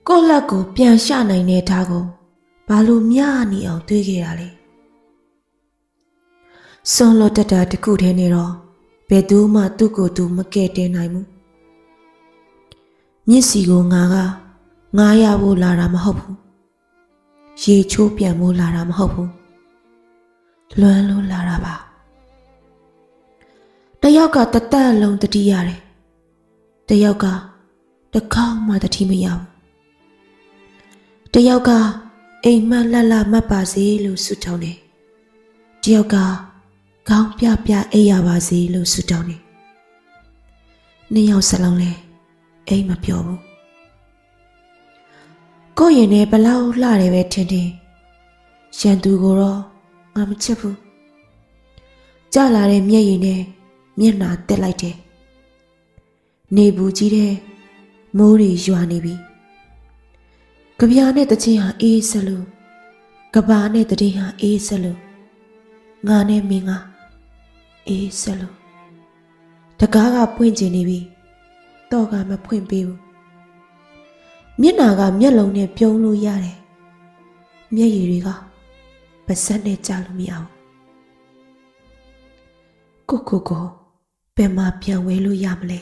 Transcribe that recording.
ကိုယ့်လက်ကိုပြန်ရှနိုင်တဲ့ဓာတ်ကိုဘာလို့မြနေအောင်တွေးခဲ့ရလဲစွန်လွတ်တတာတခုတည်းနဲ့တော့ဘယ်သူမှသူ့ကိုယ်သူမကဲ့တင်နိုင်ဘူးမျက်စီကိုငါရဖို့လာတာမဟုတ်ဘူးရေချိုးပြန်ဖို့လာတာမဟုတ်ဘူးလွမ်းလို့လာတာပါတယောက်ကတသက်လုံးတတိရတယ်တယောက်ကတခေါက်မှတတိမရဘူးတယောက်ကအိမ်မက်လှမတ်ပါစေလို့ဆုတောင်းတယ်တယောက်ကခေါင်းပြအိပ်ရပါစေလို့ဆုတောင်းတယ်နှစ်ယောက်စလုံးလဲအိမ်မပြောဘူးကိုယ့်ရင်ထဲဘလောက်လှတယ်ပဲထင်ရန်သူကိုတော့ငါမချစ်ဘူးကြလာတဲ့မျက်ရည်နဲ့မျက်နှာတက်လိုက်တယ်နေဘူးကြီးတဲ့မိုးတွေရွာနေပြီကြပြားနဲ့တချင်းဟာအေးဆက်လို့ကဘာနဲ့တည်ဟာအေးဆက်လို့ငါနဲ့မင်းကအေးဆက်လို့တကားကပွင့်ကျင်နေပြီတော့ကမဖွင့်ပေးဘူးမျက်နှာကမျက်လုံးနဲ့ပြုံးလို့ရတယ်မျက်ရည်တွေကပါစက်နဲ့ကြားလို့မရဘူးကိုဘယ်မှာပြန်ဝဲလို့ရမလဲ